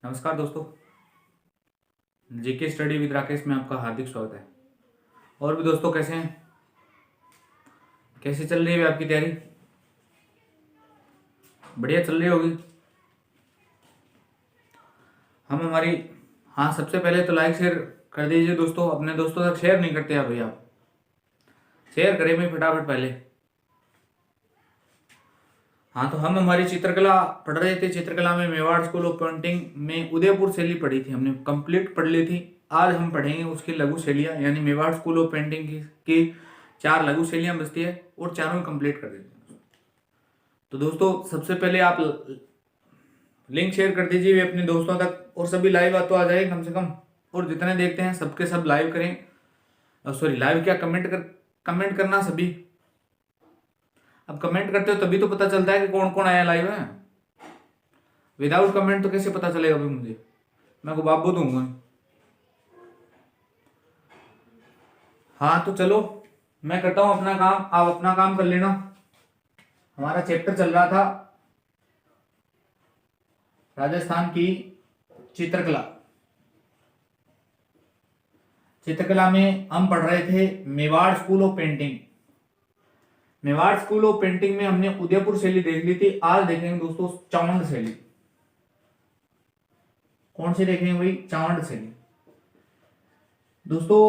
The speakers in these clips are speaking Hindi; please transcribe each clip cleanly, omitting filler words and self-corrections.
नमस्कार दोस्तों, जीके स्टडी विद राकेश में आपका हार्दिक स्वागत है। और भी दोस्तों कैसे हैं, कैसे चल रही है आपकी तैयारी? बढ़िया चल रही होगी। हाँ, सबसे पहले तो लाइक शेयर कर दीजिए दोस्तों। अपने दोस्तों तक शेयर नहीं करते अभी आप, शेयर करें भाई फटाफट पहले। हाँ, तो हम हमारी चित्रकला पढ़ रहे थे। चित्रकला में मेवाड़ स्कूल ऑफ पेंटिंग में उदयपुर शैली पढ़ी थी, हमने कंप्लीट पढ़ ली थी। आज हम पढ़ेंगे उसकी लघु शैलियाँ, यानी मेवाड़ स्कूल ऑफ पेंटिंग की 4 लघु शैलियाँ बचती है और चारों कंप्लीट कर देते हैं। तो दोस्तों सबसे पहले आप लिंक शेयर कर दीजिए अपने दोस्तों तक, और सभी लाइव तो आ जाए कम से कम। और जितने देखते हैं सबके सब लाइव करें। सॉरी, लाइव क्या, कमेंट करना सभी। अब कमेंट करते हो तभी तो पता चलता है कि कौन कौन आया लाइव है। विदाउट कमेंट तो कैसे पता चलेगा भाई मुझे? मैं को बाबू दूंगा। हाँ तो चलो मैं करता हूं अपना काम, आप अपना काम कर लेना। हमारा चैप्टर चल रहा था राजस्थान की चित्रकला। चित्रकला में हम पढ़ रहे थे Mewar school of painting. Mewar school of painting में हमने उदयपुर शैली देख ली थी। आज देखेंगे दोस्तों चावंड शैली। कौन सी देखेंगे भाई? चावंड शैली। दोस्तों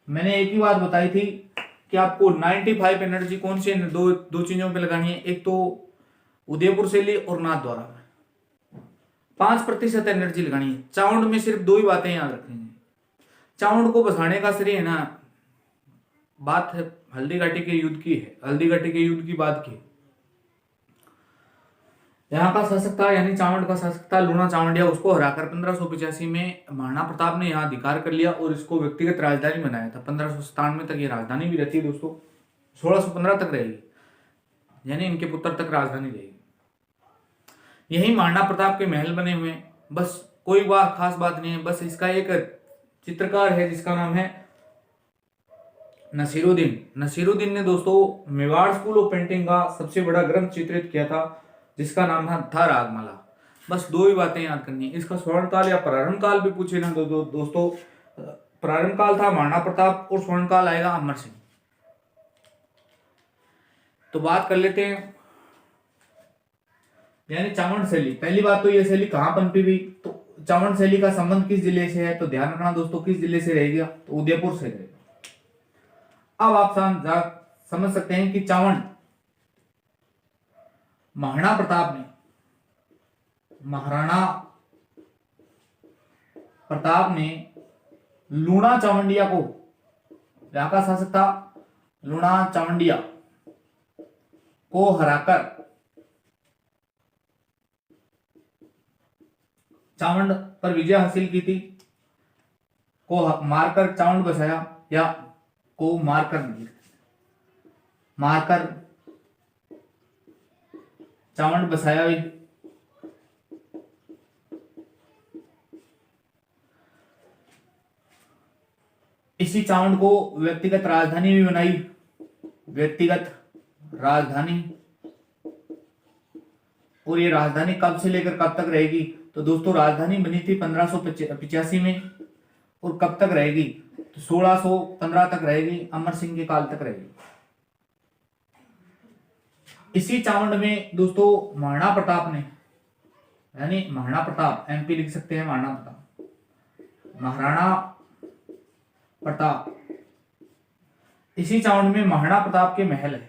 मैंने एक ही बात बताई थी कि आपको 95 एनर्जी कौन सी दो चीजों पे लगानी है। एक तो उदयपुर शैली और नाथ द्वारा 5% एनर्जी लगानी है। चावंड में सिर्फ 2 ही बातें याद रखेंगे। चावंड को बसाने का श्रेय है ना, बात है हल्दी घाटी के युद्ध की है। हल्दी घाटी के युद्ध की बात की। यहाँ का शासक था, यानी चावंड का शासक था लूणा चावंडिया। उसको हराकर 1585 में महाराणा प्रताप ने यहाँ अधिकार कर लिया और इसको व्यक्तिगत राजधानी बनाया था। 1597 तक ये राजधानी भी रहती है दोस्तों। 1615 तक रहेगी, यानी इनके पुत्र तक राजधानी रहेगी। यही महाराणा प्रताप के महल बने हुए। बस कोई बात खास बात नहीं है। बस इसका एक चित्रकार है जिसका नाम है नसीरुद्दीन। नसीरुद्दीन ने दोस्तों मेवाड़ स्कूल ऑफ पेंटिंग का सबसे बड़ा ग्रंथ चित्रित किया था जिसका नाम था रागमाला। बस 2 ही बातें याद करनी है। इसका स्वर्ण काल या प्रारंभ काल भी पूछे ना दोस्तों। प्रारंभ काल था महाराणा प्रताप और स्वर्ण काल आएगा अमर सिंह। तो बात कर लेते हैं, यानी चावंड शैली। पहली बात तो यह शैली कहां पनपी हुई, तो चावंड शैली का संबंध किस जिले से है? तो ध्यान रखना दोस्तों, किस जिले से रहेगा? तो उदयपुर से रहेगा। अब आप समझ सकते हैं कि चावंड महाराणा प्रताप ने लूणा चावंडिया को, यहाँ का शासक था लूणा चावंडिया को हराकर चावंड पर विजय हासिल की थी। को मारकर चावंड बसाया, या को मारकर चावंड बसाया। इसी चावंड को व्यक्तिगत राजधानी भी बनाई। व्यक्तिगत राजधानी। और ये राजधानी कब से लेकर कब तक रहेगी? तो दोस्तों राजधानी बनी थी 1585 में, और कब तक रहेगी? तो 1615 तक रहेगी, अमर सिंह के काल तक रहेगी। इसी चावंड में दोस्तों महाराणा प्रताप ने, यानी महाराणा प्रताप, एमपी लिख सकते हैं महाराणा प्रताप, इसी चावंड में महाराणा प्रताप के महल है।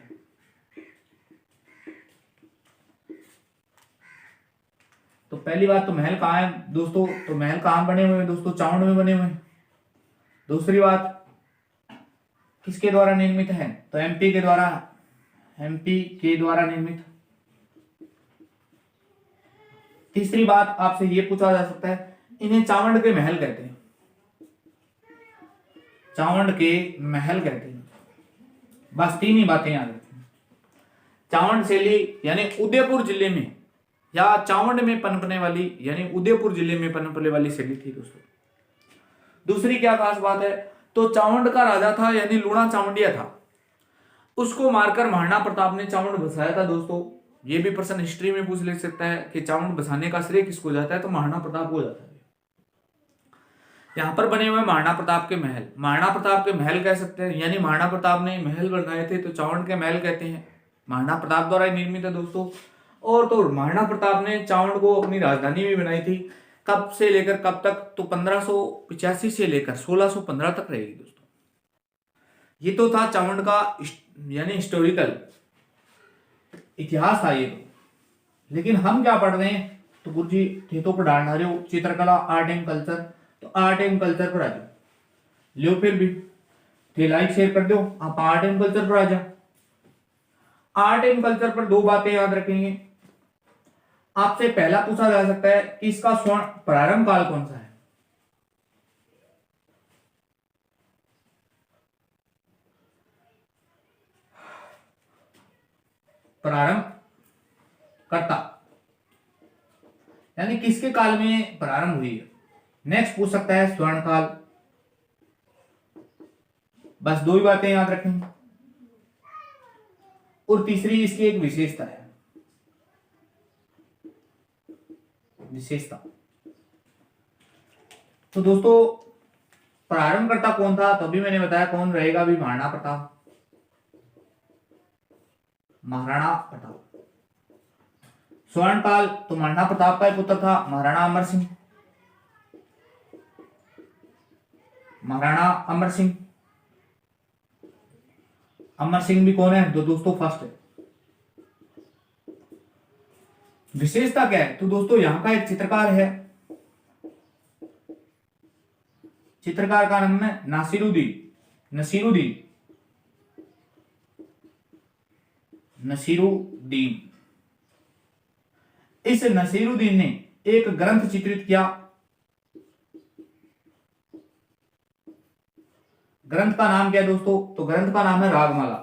तो पहली बात तो महल कहाँ है दोस्तों? तो महल कहाँ बने हुए हैं दोस्तों? चावंड में बने हुए हैं। दूसरी बात किसके द्वारा निर्मित है? तो एमपी के द्वारा निर्मित। तीसरी बात आपसे यह पूछा जा सकता है, इन्हें चावंड के महल कहते हैं। चावंड के महल कहते हैं। बस 3 ही बातें याद रखें। चावंड शैली यानी उदयपुर जिले में, या चावंड में पनपने वाली, यानी उदयपुर जिले में पनपने वाली शैली थी दोस्तों। दूसरी क्या खास बात है? तो चावंड का राजा था, यानी लूणा चावंडिया था। उसको मारकर महाराणा प्रताप ने चावंड बसाया था दोस्तों। ये भी प्रश्न हिस्ट्री में पूछ ले सकता है कि चावंड बसाने का श्रेय किसको जाता है, तो महाराणा प्रताप को जाता है। यहाँ पर बने हुए महाराणा प्रताप के महल, महाराणा प्रताप के महल कह सकते हैं, यानी महाराणा प्रताप ने महल बनाए थे तो चावंड के महल कहते हैं, महाराणा प्रताप द्वारा निर्मित है दोस्तों। और तो महाराणा प्रताप ने चावंड को अपनी राजधानी भी बनाई थी। कब से लेकर कब तक, तो 1585 से लेकर 1615 तक रहेगी दोस्तों। ये तो था चावंड का यानी हिस्टोरिकल इतिहास था ये तो। लेकिन हम क्या पढ़ रहे हैं, तो गुरु जी थे तो पढ़ा रहे हो चित्रकला आर्ट एंड कल्चर, तो आर्ट एंड कल्चर पर आ जाओ, लियो फिर भी थे लाइक शेयर कर दो, आप आर्ट एंड कल्चर पर आ जाओ। आर्ट एंड कल्चर पर दो बातें याद रखेंगे। आपसे पहला पूछा जा सकता है कि इसका स्वर्ण प्रारंभ काल कौन सा है। प्रारंभ कर्ता यानी किसके काल में प्रारंभ हुई है। नेक्स्ट पूछ सकता है स्वर्ण काल। बस दो ही बातें याद रखेंगे। और तीसरी इसकी एक विशेषता है, विशेषता। तो दोस्तों प्रारंभकर्ता कौन था, तभी मैंने बताया कौन रहेगा भी, महाराणा प्रताप, महाराणा प्रताप। स्वर्ण काल तो महाराणा प्रताप का ही पुत्र था महाराणा अमर सिंह, महाराणा अमर सिंह। अमर सिंह भी कौन है, तो दोस्तों फर्स्ट है। विशेषता क्या है, तो दोस्तों यहां का एक चित्रकार है, चित्रकार का नाम है नसीरुद्दीन, नसीरुद्दीन। इस नसीरुद्दीन ने एक ग्रंथ चित्रित किया। ग्रंथ का नाम क्या है दोस्तों, तो ग्रंथ का नाम है रागमाला,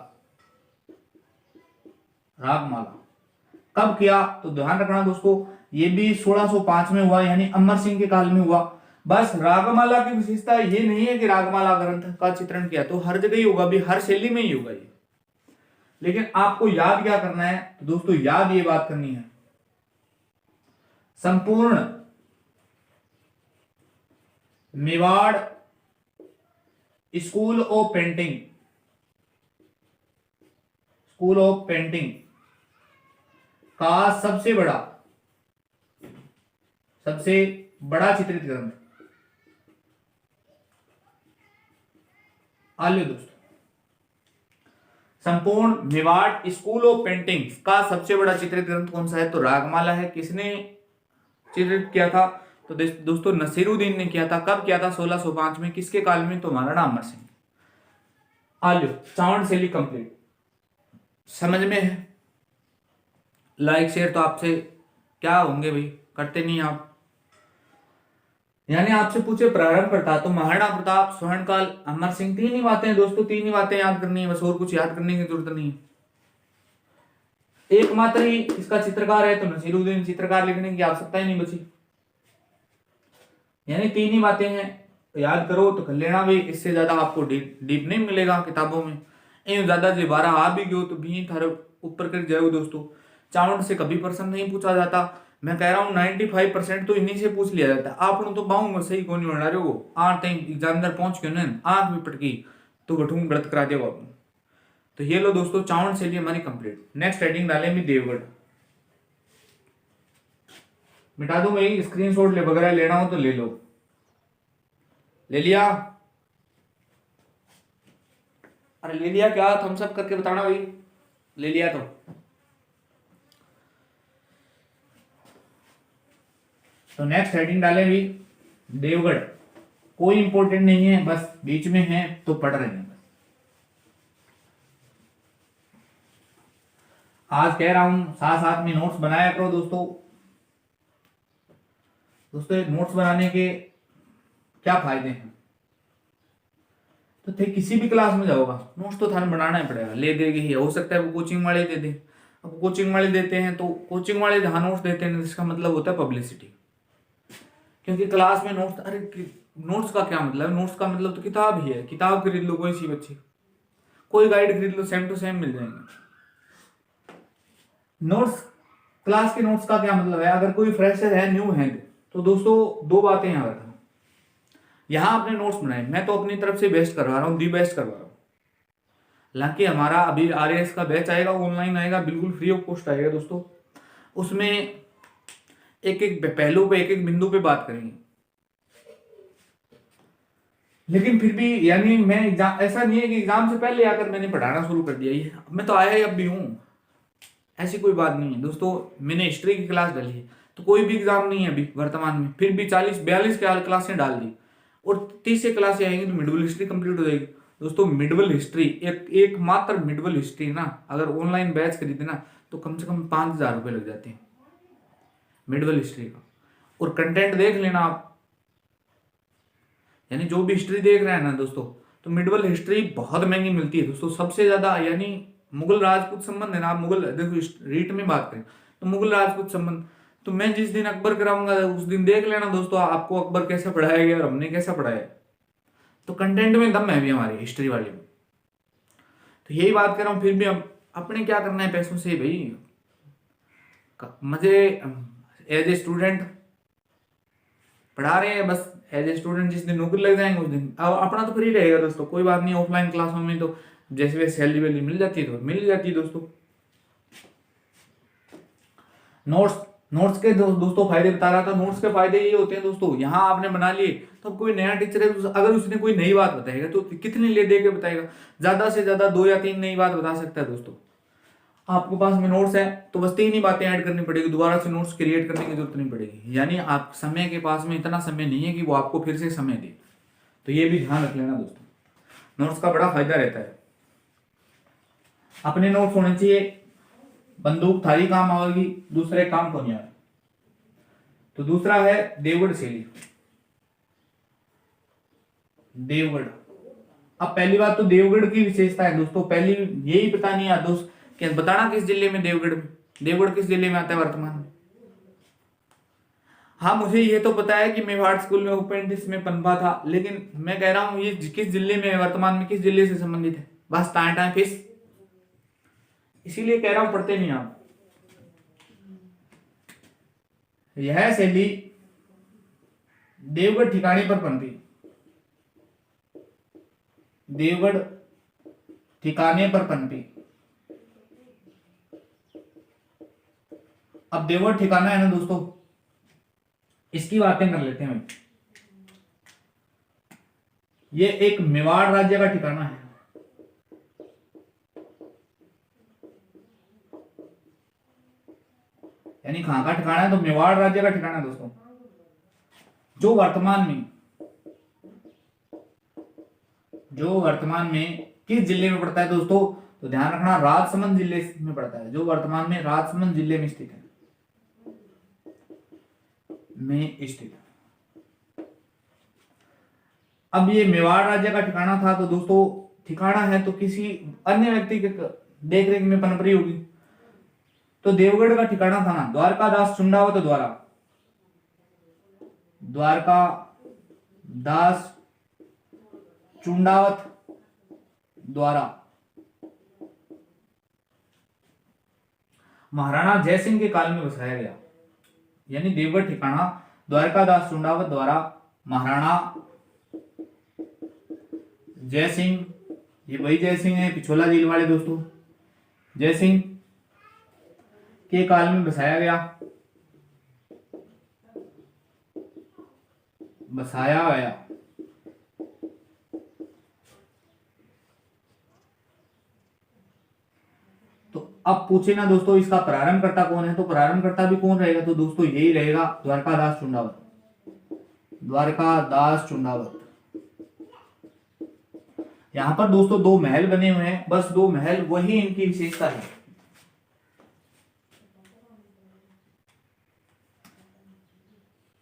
रागमाला। कब किया, तो ध्यान रखना दोस्तों, ये भी 1605 में हुआ, यानी अमर सिंह के काल में हुआ। बस रागमाला की विशेषता ये नहीं है कि रागमाला ग्रंथ का चित्रण किया, तो हर जगह ही होगा भी, हर शैली में ही होगा ये। लेकिन आपको याद क्या करना है, तो दोस्तों याद ये बात करनी है, संपूर्ण Mewar school of painting, school of painting का सबसे बड़ा चित्रित ग्रंथ आलियो दोस्तों। संपूर्ण मेवाड़ स्कूल ऑफ पेंटिंग का सबसे बड़ा चित्रित ग्रंथ कौन सा है, तो रागमाला है। किसने चित्रित किया था, तो दोस्तों नसीरुद्दीन ने किया था। कब किया था, 1605 में। किसके काल में, तो महाराणा अमर सिंह। आलियो चावंड शैली कंप्लीट समझ में है। लाइक शेयर तो आपसे क्या होंगे भाई, करते नहीं आप। यानी आपसे पूछे प्रारंभ करता, तो महाराणा प्रताप, स्वर्णकाल, अमर सिंह। तीन ही बातें हैं दोस्तों, तीन ही बातें याद करनी है बस, और कुछ याद करने की जरूरत नहीं है। एकमात्र ही इसका चित्रकार है, तो नसीरुद्दीन, चित्रकार लिखने की आवश्यकता ही नहीं बची। यानी तीन ही बातें हैं, तो याद करो तो कर लेना भाई। इससे ज्यादा आपको डीप नहीं मिलेगा किताबों में। इन ज्यादा जो 12 आ भी गयो तो भी थारे ऊपर कर जाओ दोस्तों। चावंड से कभी प्रश्न नहीं पूछा जाता। मैं कह रहा हूँ 95% तो इन्हीं से पूछ लिया जाता है। आप तो बाहूंगा सही कौन नहीं बना रहे हो, आठ एग्जाम अंदर पहुंच के ना आंख भी पटकी तो बठूंग गलत करा देगा आपको। तो ये लो दोस्तों, चावंड शैली हमारी कंप्लीट। नेक्स्ट हेडिंग डालेंगे देवगढ़। मिटा दूं भाई, स्क्रीनशॉट ले वगैरह लेना हो तो ले लो। ले लिया? अरे ले लिया क्या, थम्स अप करके बताना भाई। ले लिया तो नेक्स्ट हेडिंग डालें भी देवगढ़। कोई इंपॉर्टेंट नहीं है, बस बीच में है तो पढ़ रहे हैं। आज कह रहा हूं साथ साथ में नोट्स बनाया करो दोस्तों। नोट्स बनाने के क्या फायदे हैं, तो थे किसी भी क्लास में जाओगा नोट्स तो थाने बनाना ही पड़ेगा। ले देगी ही, हो सकता है वो कोचिंग वाले दे दे। अब कोचिंग वाले देते हैं तो कोचिंग वाले जहां नोट्स देते हैं इसका मतलब होता है पब्लिसिटी। क्योंकि क्लास में नोट्स, अरे नोट्स का क्या मतलब है, नोट्स का मतलब तो किताब ही है। किताब खरीद लो कोई सी बच्ची, कोई गाइड खरीद लो, सेम टू सेम मिल जाएंगे। नोट्स क्लास के नोट्स का क्या मतलब है? अगर कोई फ्रेशर है, न्यू है, तो दोस्तों दो बातें यहाँ रखना। यहाँ अपने नोट्स बनाए, मैं तो अपनी तरफ से बेस्ट करवा रहा हूँ, दी बेस्ट करवा रहा हूँ। हालांकि हमारा अभी आरएएस का बैच आएगा, ऑनलाइन आएगा, बिल्कुल फ्री ऑफ कॉस्ट आएगा दोस्तों। उसमें एक एक पहलू पे, एक एक बिंदु पे बात करेंगे। लेकिन फिर भी यानी मैं एग्जाम, ऐसा नहीं है कि एग्जाम से पहले आकर मैंने पढ़ाना शुरू कर दिया, ये मैं तो आया ही अब भी हूँ, ऐसी कोई बात नहीं है दोस्तों। मैंने हिस्ट्री की क्लास डाली है, तो कोई भी एग्जाम नहीं है अभी वर्तमान में, फिर भी 40-42 क्लासें डाल दी, और 30 क्लासें आएंगी तो मिडवल हिस्ट्री कंप्लीट हो जाएगी दोस्तों। मिडवल हिस्ट्री एक मात्र मिडवल हिस्ट्री ना, अगर ऑनलाइन बैच खरीदे ना तो कम से कम 5,000 रुपये लग जाते हैं मिडवल हिस्ट्री का। और कंटेंट देख लेना आप, यानी जो भी हिस्ट्री देख रहे हैं ना दोस्तों, तो मिडवल हिस्ट्री बहुत महंगी मिलती है दोस्तों। सबसे ज्यादा यानी मुगल राजपूत संबंध है ना, आप मुगल देखो रीट में बात करें तो मुगल राजपूत संबंध, तो मैं जिस दिन अकबर कराऊंगा उस दिन देख लेना दोस्तों आपको अकबर कैसा पढ़ाया गया और हमने कैसा पढ़ाया। तो कंटेंट में दम है भी हमारी हिस्ट्री वाले में। तो यही बात कर रहा हूँ, फिर भी अब अपने क्या करना है पैसों से भाई, मजे एज ए स्टूडेंट पढ़ा रहे हैं बस। एज ए स्टूडेंट जिस दिन नौकरी लग जाएंगे उस दिन अब अपना तो फ्री रहेगा दोस्तों, कोई बात नहीं। ऑफलाइन क्लासों में तो जैसे वैसे सैलरी वैलरी मिल जाती है, तो मिल जाती है दोस्तों। नोट्स नोट्स के दोस्तों फायदे बता रहा था। नोट्स के फायदे ये होते हैं दोस्तों, यहाँ आपने बना लिए तो अब कोई नया टीचर है, अगर उसने कोई नई बात बताएगा तो कितनी ले दे के बताएगा? ज्यादा से ज्यादा 2 या 3 नई बात बता सकता है दोस्तों। आपके पास में नोट्स है तो बस 3 ही बातें ऐड करनी पड़ेगी, दोबारा से नोट्स क्रिएट करने की जरूरत नहीं पड़ेगी। यानी आप समय के पास में इतना समय नहीं है कि वो आपको फिर से समय दे, तो ये भी ध्यान रख लेना दोस्तों। नोट्स का बड़ा फायदा रहता है। अपने नोट्स होने चाहिए, बंदूक थारी काम आएगी, दूसरे काम को नहीं आएगी। तो दूसरा है देवगढ़ शैली। देवगढ़, अब पहली बात तो देवगढ़ की विशेषता है दोस्तों, पहली यही पता नहीं है दोस्त कि बताना किस जिले में देवगढ़ किस जिले में आता है वर्तमान में। हाँ मुझे ये तो पता है कि मेवाड़ स्कूल में अप्रेंटिस में पनपा था, लेकिन मैं कह रहा हूं ये किस जिले में है वर्तमान में, किस जिले से संबंधित है, बस टाइम फिस, इसीलिए कह रहा हूं पढ़ते नहीं आप। यह शैली देवगढ़ ठिकाने पर पनपी, देवगढ़ ठिकाने पर पनपी। अब देवगढ़ ठिकाना है ना दोस्तों, इसकी बातें कर लेते हैं। ये एक मेवाड़ राज्य का ठिकाना है। यानी कहां का ठिकाना है? तो मेवाड़ राज्य का ठिकाना है दोस्तों, जो वर्तमान में किस जिले में पड़ता है दोस्तों? तो ध्यान रखना राजसमंद जिले में पड़ता है, जो वर्तमान में राजसमंद जिले में स्थित है, अब ये मेवाड़ राज्य का ठिकाना था, तो दोस्तों ठिकाना है तो किसी अन्य व्यक्ति के देखरेख में पनप रही होगी। तो देवगढ़ का ठिकाना था ना द्वारका दास चुंडावत द्वारा, द्वारका दास चुंडावत द्वारा महाराणा जयसिंह के काल में बसाया गया। यानी देवगढ़ ठिकाना द्वारका दास चुंडावत द्वारा महाराणा जयसिंह, ये वही जयसिंह है पिछोला झील वाले दोस्तों, जयसिंह के काल में बसाया गया, तो अब पूछे ना दोस्तों इसका प्रारंभकर्ता कौन है? तो प्रारंभकर्ता भी कौन रहेगा? तो दोस्तों यही रहेगा द्वारकादास चुंडावत। यहां पर दोस्तों 2 महल बने हुए हैं, बस 2 महल, वही इनकी विशेषता है।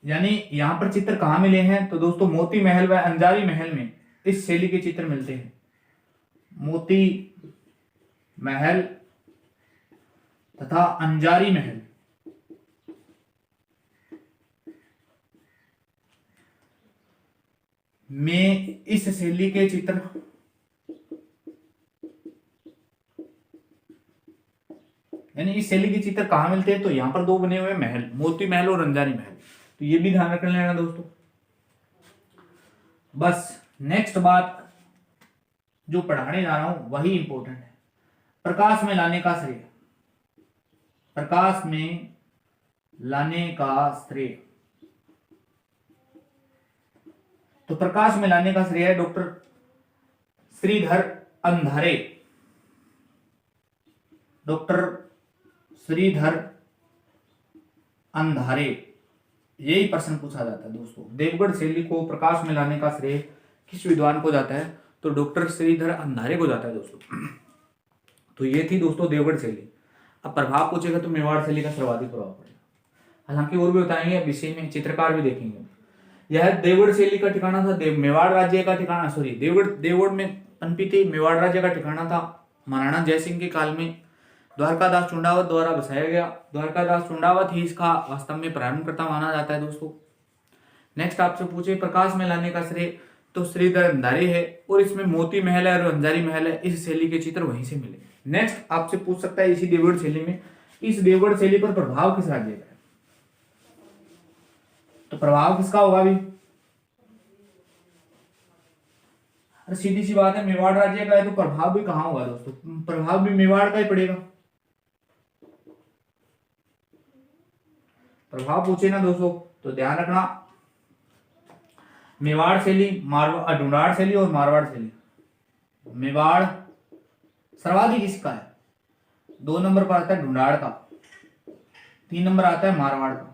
यानी यहां पर चित्र कहां मिले हैं? तो दोस्तों मोती महल व अंजारी महल में इस शैली के चित्र मिलते हैं। मोती महल तथा अंजारी महल में इस शैली के चित्र, यानी इस शैली के चित्र कहाँ मिलते हैं, तो यहाँ पर दो बने हुए महल, मोती महल और रंजारी महल, तो ये भी ध्यान रख लेना दोस्तों। बस नेक्स्ट बात जो पढ़ाने जा रहा हूं वही इंपॉर्टेंट है, प्रकाश में लाने का श्रेय, प्रकाश में लाने का श्रेय। तो प्रकाश में लाने का श्रेय है डॉक्टर श्रीधर अंधारे, डॉक्टर श्रीधर अंधारे, यही प्रश्न पूछा जाता है दोस्तों। देवगढ़ शैली को प्रकाश में लाने का श्रेय किस विद्वान को जाता है, तो डॉक्टर श्रीधर अंधारे को जाता है दोस्तों। तो ये थी दोस्तों देवगढ़ शैली। अब प्रभाव पूछेगा तो मेवाड़ शैली का सर्वाधिक प्रभाव पड़ेगा, हालांकि और भी बताएंगे विषय में, चित्रकार भी देखेंगे। यह देवगढ़ शैली का ठिकाना था मेवाड़ राज्य का ठिकाना, सॉरी देवगढ़ में पनपी थी, मेवाड़ राज्य का ठिकाना था महाराणा जयसिंह के काल में द्वारकादास चुंडावत द्वारा बसाया गया। द्वारकादास चुंडावत ही इसका वास्तव में प्रारंभकर्ता माना जाता है दोस्तों। नेक्स्ट आपसे पूछे प्रकाश में लाने का श्रेय, तो श्रीधर अंधारे है, और इसमें मोती महल है और रंजारी महल है, इस शैली के चित्र वहीं से मिले। नेक्स्ट आपसे पूछ सकता है इसी देवगढ़ शैली में, इस देवगढ़ शैली पर प्रभाव किस राज्य का है, तो प्रभाव किसका होगा अभी, अरे सीधी सी बात है, मेवाड़ राज्य का है, तो प्रभाव भी कहां होगा दोस्तों, प्रभाव भी मेवाड़ का ही पड़ेगा। प्रभाव पूछे ना दोस्तों तो ध्यान रखना, मेवाड़ शैली, ढूंढाड़ शैली और मारवाड़ शैली। मेवाड़ सर्वाधिक किसका है, 2 नंबर पर आता है ढूंढाड़ का, 3 नंबर आता है मारवाड़ का।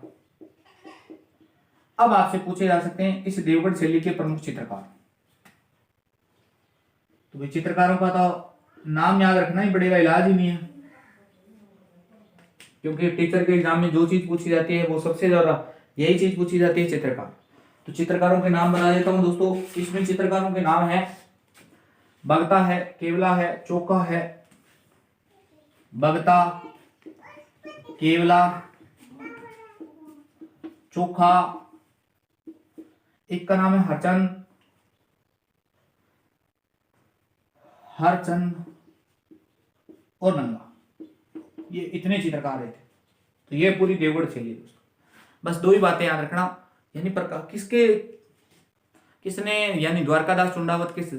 अब आपसे पूछे जा सकते हैं इस देवगढ़ शैली के प्रमुख चित्रकार, तो भाई चित्रकारों का तो नाम याद रखना ही पड़ेगा, इलाज ही नहीं है, क्योंकि टीचर के एग्जाम में जो चीज पूछी जाती है वो सबसे ज्यादा यही चीज पूछी जाती है, चित्रकार। तो चित्रकारों के नाम बता देता हूं दोस्तों। इसमें चित्रकारों के नाम है भगता है, केवला है, चोखा है, भगता, केवला, चोखा, एक का नाम है हरचंद और नंगा, ये इतने चित्रकार रहे थे। तो ये पूरी देवगढ़ शैली दोस्तों। बस 2 ही बातें याद रखना, यानी किसने यानी द्वारकादास चुंडावत किस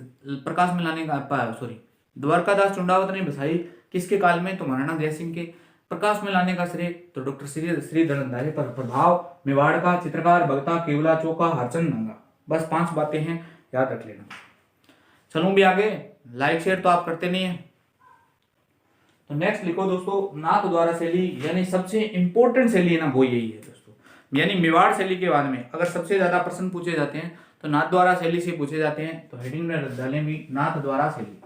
प्रकाश में लाने का, सॉरी द्वारकादास चुंडावत ने बसाई किसके काल में, तो महाराणा जयसिंह के। प्रकाश में लाने का श्रेय तो डॉक्टर श्रीधर अंधारे पर। प्रभाव मेवाड़ का, चित्रकार भगता, केवला, चोखा, हरचंद, नंगा। बस 5 बातें हैं, याद रख लेना। चलूं भी आगे, लाइक शेयर तो आप करते नहीं है, तो नेक्स्ट लिखो दोस्तों नाथ द्वारा शैली, यानी सबसे इंपॉर्टेंट शैली है ना वो यही है दोस्तों। यानी मेवाड़ शैली के बारे में अगर सबसे ज्यादा प्रश्न पूछे जाते हैं तो नाथ द्वारा शैली से पूछे जाते हैं, तो हेडिंग में डालें भी नाथ द्वारा शैली।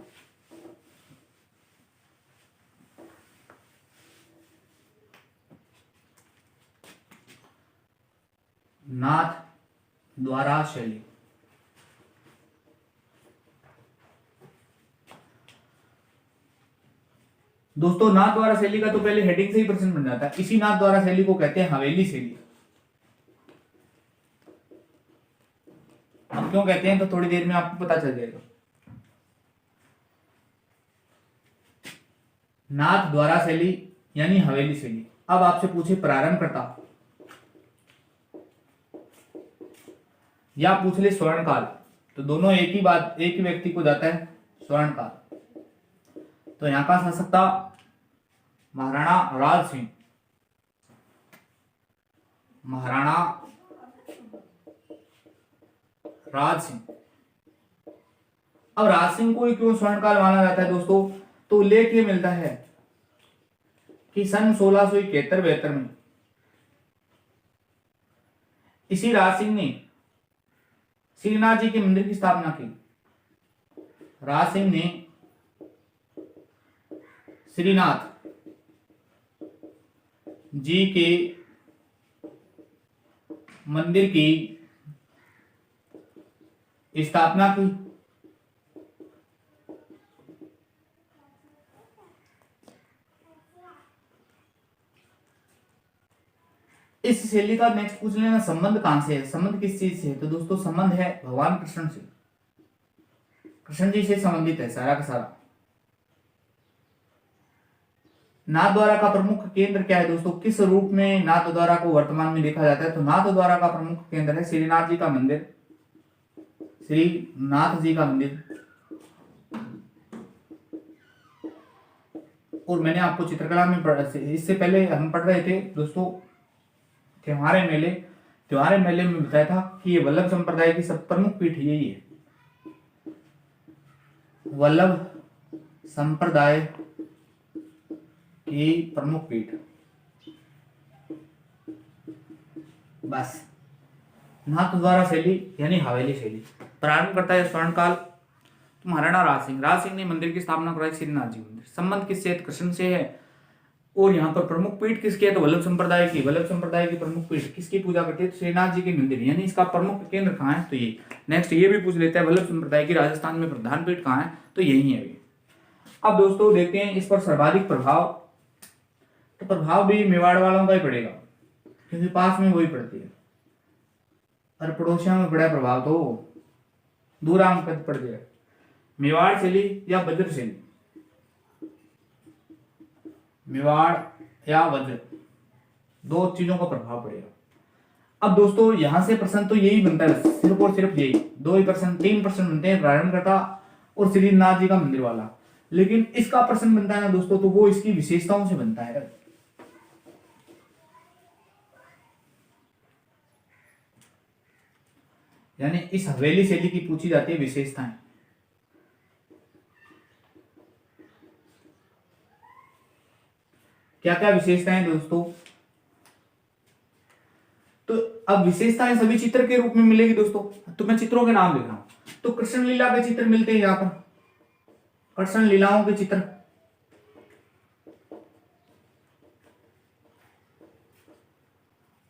नाथ द्वारा शैली। दोस्तों नाथ द्वारा शैली का तो पहले हेडिंग से ही प्रश्न बन जाता है। इसी नाथ द्वारा शैली को कहते हैं हवेली शैली। हम क्यों कहते हैं तो थोड़ी देर में आपको पता चल जाएगा। नाथ द्वारा शैली यानी हवेली शैली। अब आपसे पूछे प्रारंभ करता या पूछ ले स्वर्णकाल, तो दोनों एक ही बात, एक ही व्यक्ति को जाता है स्वर्णकाल। तो यहां का शासक था महाराणा राज सिंह, महाराणा राज सिंह। अब राज सिंह को ही क्यों स्वर्णकाल माना जाता है दोस्तों, तो उल्लेख ये मिलता है कि सन 1671-72 में इसी राज सिंह ने श्रीनाथ जी के मंदिर की स्थापना की। राज सिंह ने श्रीनाथ जी के मंदिर की स्थापना की। इस शैली का नेक्स्ट पूछ लेना संबंध कहां से है, संबंध किस चीज से है, तो दोस्तों संबंध है भगवान कृष्ण से, कृष्ण जी से संबंधित है सारा का सारा। नाथद्वारा का प्रमुख केंद्र क्या है दोस्तों? किस रूप में नाथद्वारा को वर्तमान में देखा जाता है? तो नाथद्वारा का प्रमुख केंद्र है श्रीनाथ जी का मंदिर, श्रीनाथ जी का मंदिर। और मैंने आपको चित्रकला में इससे पहले हम पढ़ रहे थे दोस्तों त्योहारे मेले में बताया था कि ये वल्लभ संप्रदाय की सब प्रमुख पीठ यही है, वल्लभ संप्रदाय की प्रमुख पीठ। बस नाथद्वारा शैली यानी हवेली शैली। प्रारंभ करता है स्वर्णकाल। तो महाराणा राज सिंह ने मंदिर की स्थापना कराई, श्रीनाथ जी मंदिर। संबंध किससे है? कृष्ण से है। और यहाँ पर प्रमुख पीठ किसकी है? तो वल्लभ संप्रदाय की। वल्लभ संप्रदाय की प्रमुख पीठ किसकी पूजा करती है? तो श्रीनाथ जी के मंदिर। यानी इसका प्रमुख केंद्र कहाँ है? तो ये। नेक्स्ट ये भी पूछ लेता है वल्लभ संप्रदाय की राजस्थान में प्रधान पीठ कहाँ है? तो यही है अभी। अब दोस्तों देखते हैं इस पर सर्वाधिक प्रभाव। तो प्रभाव भी मेवाड़ वालों का ही पड़ेगा, क्योंकि पास में वही पड़ती है, और पड़ोसियों में बड़ा प्रभाव तो दूराम कद पड़ गया। मेवाड़ शैली या वज्र शैली? मेवाड़ या वज्र, दो चीजों का प्रभाव पड़ेगा। अब दोस्तों यहां से प्रश्न तो यही बनता है, सिर्फ और सिर्फ यही 2 ही प्रश्न, 3 प्रश्न बनते हैं, प्रारंभ करता और श्रीनाथ जी का मंदिर वाला। लेकिन इसका प्रश्न बनता है ना दोस्तों, तो वो इसकी विशेषताओं से बनता है। यानी इस हवेली शैली की पूछी जाती है विशेषताएं। क्या क्या विशेषताएं दोस्तों? तो अब विशेषताएं सभी चित्र के रूप में मिलेगी दोस्तों। तो मैं चित्रों के नाम लिख रहा हूं। तो कृष्ण लीला के चित्र मिलते हैं यहां पर, कृष्ण लीलाओं के चित्र।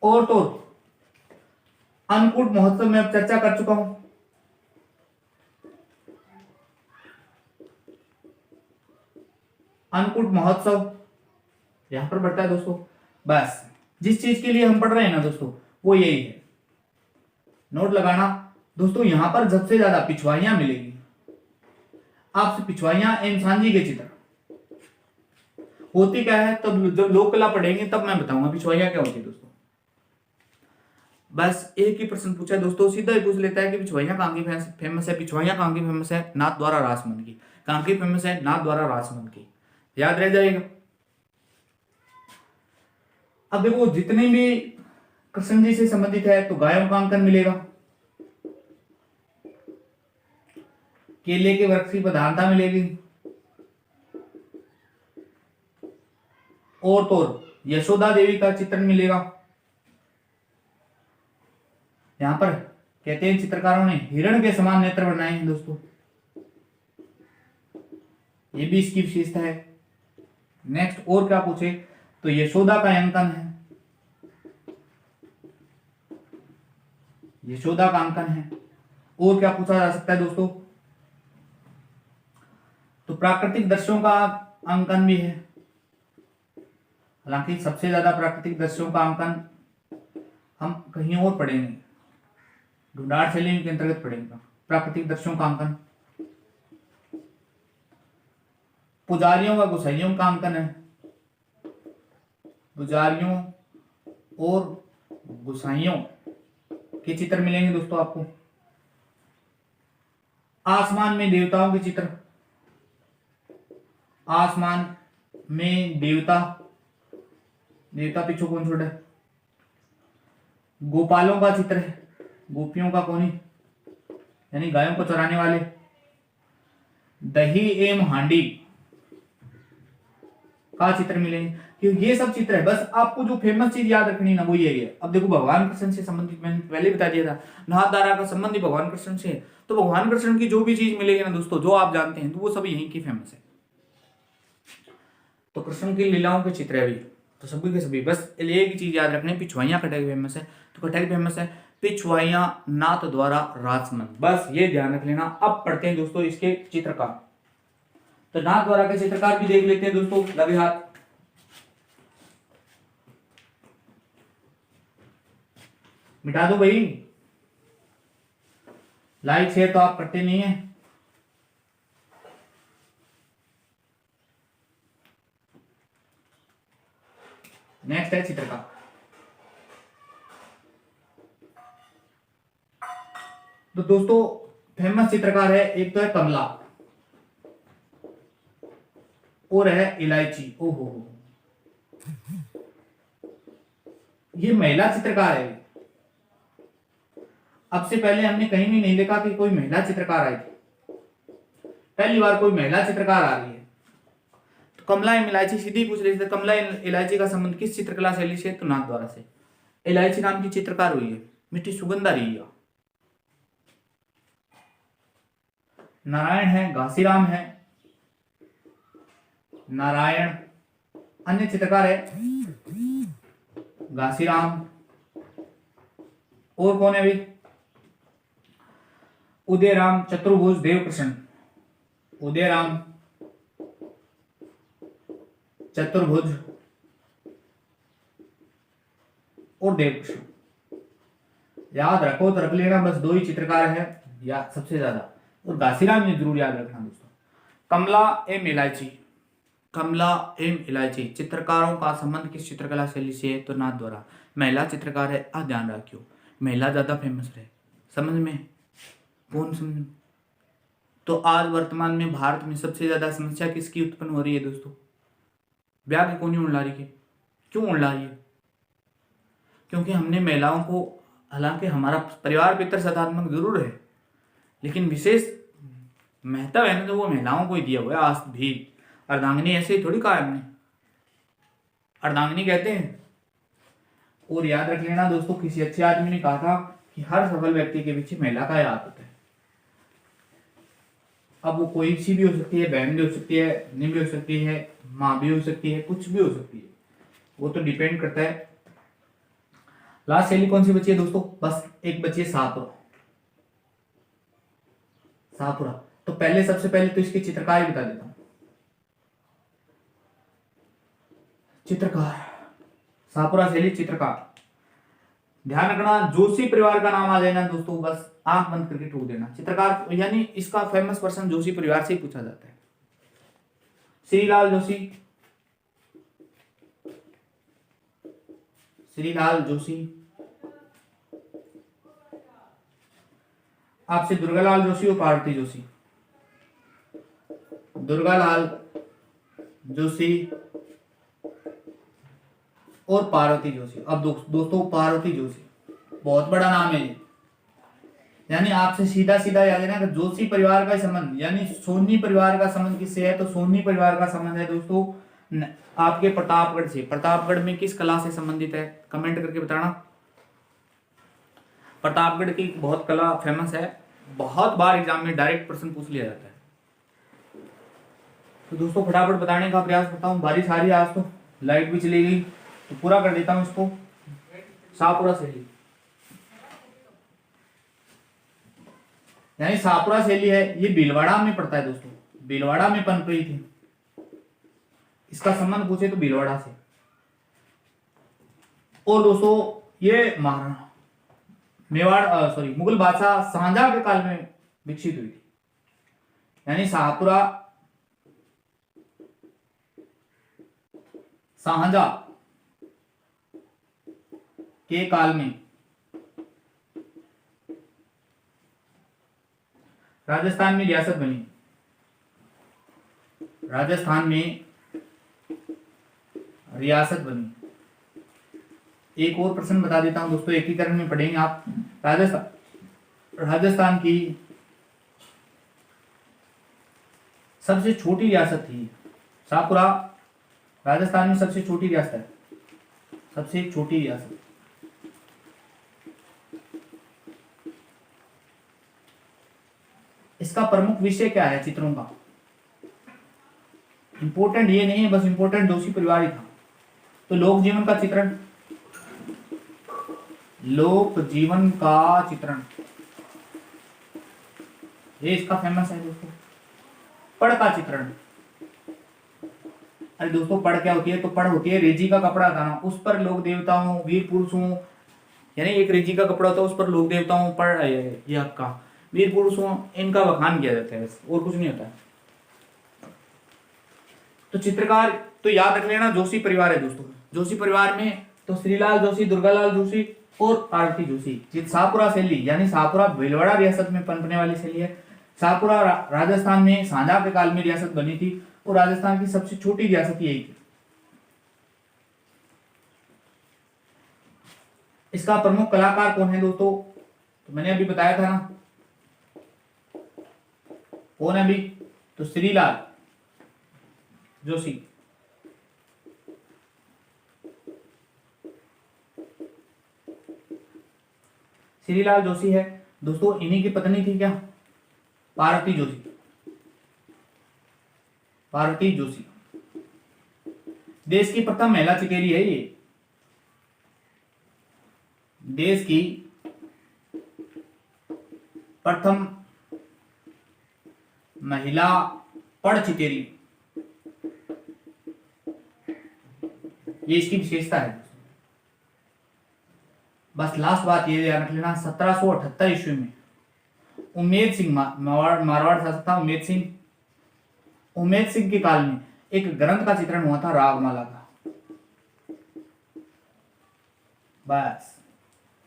और तो अन्नकूट महोत्सव में अब चर्चा कर चुका हूं। अन्नकूट महोत्सव यहां पर बढ़ता है दोस्तों। बस जिस चीज के लिए हम पढ़ रहे हैं ना दोस्तों, वो यही है। नोट लगाना दोस्तों, यहां पर सबसे ज्यादा पिछवाइयां मिलेगी आपसे, पिछवाइयां इंसान जी के चित्र। होती क्या है, तब जब लोक कला पढ़ेंगे तब मैं बताऊंगा पिछवाइयां क्या होती है दोस्तों। बस एक ही प्रश्न पूछा है दोस्तों, सीधा ही पूछ लेता है कि पिछवाइयां कहां की फेमस है? पिछवाइयां कहां की फेमस है? नाथ द्वारा राजमंद की। कहां की फेमस है? नाथ द्वारा राजमंद की। याद रह जाएगा। अब देखो जितने भी कृष्ण जी से संबंधित है तो गायों का अंकन मिलेगा, केले के वृक्ष की प्रधानता मिलेगी, और तो यशोदा देवी का चित्रण मिलेगा। यहां पर कहते हैं चित्रकारों ने हिरण के समान नेत्र बनाए हैं दोस्तों, ये भी इसकी विशेषता है। नेक्स्ट और क्या पूछे, तो यशोदा का अंकन है, यशोदा का अंकन है। और क्या पूछा जा सकता है दोस्तों, तो प्राकृतिक दृश्यों का अंकन भी है। हालांकि सबसे ज्यादा प्राकृतिक दृश्यों का अंकन हम कहीं और पढ़ेंगे, ढूंढाड़ शैली के अंतर्गत पढ़ेंगे प्राकृतिक दृश्यों का अंकन। पुजारियों व गुसाइयों का अंकन है, पुजारियों और गुसाइयों के चित्र मिलेंगे दोस्तों आपको। आसमान में देवताओं के चित्र, आसमान में देवता, देवता पीछे कौन छोड़ा है? गोपालों का चित्र है, गोपियों का कौन, यानी गायों को चराने वाले। दही एवं हांडी का चित्र मिलेंगे। ये सब चित्र है। बस आपको जो फेमस चीज याद रखनी ना वो ये है। अब देखो भगवान कृष्ण से संबंधित मैंने पहले बता दिया था, नाथद्वारा का संबंध भगवान कृष्ण से। तो भगवान कृष्ण की जो भी चीज मिलेगी ना दोस्तों, जो आप जानते हैं, तो वो सब यहीं की फेमस है। तो कृष्ण की लीलाओं के चित्र है अभी, तो सभी के सभी। बस एक ही चीज याद रखनी, पिछवाइयां कटक फेमस है। तो कटक फेमस है, पिछवाइयां नाथ द्वारा राजमंद, बस ये ध्यान रख लेना। अब पढ़ते हैं दोस्तों इसके चित्रकार। तो नाथ द्वारा के चित्रकार भी देख लेते हैं दोस्तों, लगे हाथ। मिटा दो भाई, लाइक शेयर तो आप करते नहीं है। नेक्स्ट है चित्रकार। तो दोस्तों फेमस चित्रकार है, एक तो है कमला और है इलायची। ओहो, ये महिला चित्रकार है। अब से पहले हमने कहीं भी नहीं देखा कि कोई महिला चित्रकार आई थी, पहली बार कोई महिला चित्रकार आ रही है। तो कमला एवं इलायची सीधी पूछ रही थी, कमला इलायची का संबंध किस चित्रकला शैली से? तो नाथ द्वारा से। इलायची नाम की चित्रकार हुई है, मिट्टी सुगंध आ रही है। नारायण है, घासीराम है, नारायण। अन्य चित्रकार है घासीराम। और कौन है भाई? उदयराम, चतुर्भुज, देवकृष्ण। उदयराम, चतुर्भुज और देवकृष्ण। याद रखो तो रख लेना, बस दो ही चित्रकार है या सबसे ज्यादा। और घासीराम ये जरूर याद रखना दोस्तों। कमला एवं इलायची, कमला एवं इलायची चित्रकारों का संबंध किस चित्रकला शैली से है? तो नाथ द्वारा। महिला चित्रकार है, ध्यान रखियो, महिला ज्यादा फेमस रहे। समझ में? कौन समझ? तो आज वर्तमान में भारत में सबसे ज्यादा समस्या किसकी उत्पन्न हो रही है दोस्तों? ब्याह की कौन उड़ा रही है? क्यों उड़ा रही है? क्योंकि हमने महिलाओं को, हालांकि हमारा परिवार पितर सदात्मक जरूर है, लेकिन विशेष महत्व है ना तो वो महिलाओं को ही दिया हुआ है आज भी। अर्धांगिनी ऐसे ही थोड़ी कहा हमने, अर्धांगिनी कहते हैं। और याद रख लेना दोस्तों, किसी अच्छे आदमी ने कहा था कि हर सफल व्यक्ति के पीछे महिला का याद होता है। अब वो कोई सी भी हो सकती है, बहन भी हो सकती है, नहीं भी हो सकती है, माँ भी हो सकती है, कुछ भी हो सकती है, वो तो डिपेंड करता है। लास्ट शैली कौन सी बची है दोस्तों? बस एक बची है, शाहपुरा। शाहपुरा। तो पहले, सबसे पहले तो इसकी चित्रकारी बता देता हूं। चित्रकार, शाहपुरा शैली चित्रकार। ध्यान रखना, जोशी परिवार का नाम आ जाए ना दोस्तों, बस आंख बंद करके ठोक देना। चित्रकार यानी इसका फेमस पर्सन जोशी परिवार से ही पूछा जाता है। श्रीलाल जोशी, श्रीलाल जोशी। आपसे दुर्गालाल जोशी और पार्वती जोशी। दुर्गालाल जोशी और पार्वती जोशी। अब दोस्तों पार्वती जोशी बहुत बड़ा नाम है ये, यानी आपसे सीधा सीधा याद है ना कि जोशी परिवार का संबंध, यानी सोनी परिवार का संबंध किससे है? तो सोनी परिवार का संबंध है दोस्तों आपके प्रतापगढ़ से। प्रतापगढ़ में किस कला से संबंधित है? कमेंट करके बताना। प्रतापगढ़ की बहुत कला फेमस है, बहुत बार एग्जाम में डायरेक्ट प्रश्न पूछ लिया जाता है। तो दोस्तों फटाफट बताने का प्रयास करता हूँ। बारिश आ रही है आज, तो लाइट भी चली गई, तो पूरा कर देता हूँ इसको। शाहपुरा शैली, यानी शाहपुरा शैली है, ये भीलवाड़ा में पड़ता है दोस्तों, भीलवाड़ा में पनप रही थी। इसका संबंध पूछे तो भीलवाड़ा से। और दोस्तों ये मुगल बादशाह शाहजहां के काल में विकसित हुई थी, यानी शाहपुरा शाहजहां के काल में राजस्थान में रियासत बनी। राजस्थान में रियासत बनी। एक और प्रश्न बता देता हूं दोस्तों, एकीकरण में पढ़ेंगे आप। राजस्थान की सबसे छोटी रियासत थी शाहपुरा। राजस्थान में सबसे छोटी रियासत है, सबसे छोटी रियासत। इसका प्रमुख विषय क्या है चित्रों का? इंपोर्टेंट ये नहीं है, बस इंपोर्टेंट जोशी परिवार ही था। तो लोक जीवन का चित्रण, लोक जीवन का चित्रण ये इसका फेमस है दोस्तों। पढ़ का चित्रण, अरे दोस्तों पढ़ क्या होती है? तो पढ़ होती है रेजी का कपड़ा था ना, उस पर लोक देवताओं, वीर पुरुषों, यानी एक रेजी का कपड़ा होता है, उस पर लोक देवताओं पढ़ ये आपका वीर पुरुषों, इनका बखान किया जाता है, और कुछ नहीं होता है। तो चित्रकार तो याद रख लेना जोशी परिवार है दोस्तों। जोशी परिवार में तो श्रीलाल जोशी, दुर्गालाल जोशी और पार्वती जोशी। ये शाहपुरा शैली यानी शाहपुरा भीलवाड़ा रियासत में पनपने वाली शैली है। शाहपुरा राजस्थान में सांझा के काल में रियासत बनी थी और राजस्थान की सबसे छोटी रियासत यही थी। इसका प्रमुख कलाकार कौन है दोस्तों? तो मैंने अभी बताया था ना, कौन है अभी? तो श्रीलाल जोशी। श्रीलाल जोशी है दोस्तों, इन्हीं की पत्नी थी क्या? पार्वती जोशी। पार्वती जोशी देश की प्रथम महिला चिकेरी है ये। देश की प्रथम महिला पड़ चिकेरी, ये इसकी विशेषता है। बस लास्ट बात ये ध्यान रख लेना, 1778 ईस्वी में उमेद सिंह मारवाड़ शासक था उमेद सिंह के काल में एक ग्रंथ का चित्रण हुआ था रागमाला का। बस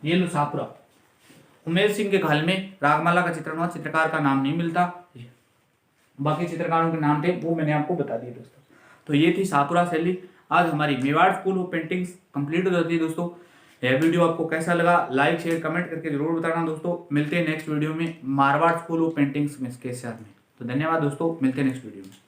ये लो शाहपुरा, उमेद सिंह के काल में रागमाला का चित्रण हुआ। चित्रकार का नाम नहीं मिलता, बाकी चित्रकारों के नाम थे वो मैंने आपको बता दिए दोस्तों। तो ये थी शाहपुरा शैली। आज हमारी Mewar school of paintings complete हो जाती है दोस्तों। यह वीडियो आपको कैसा लगा लाइक शेयर कमेंट करके जरूर बताना दोस्तों। मिलते हैं नेक्स्ट वीडियो में मारवाड़ स्कूल ऑफ पेंटिंग्स में के साथ में। तो धन्यवाद दोस्तों, मिलते हैं नेक्स्ट वीडियो में।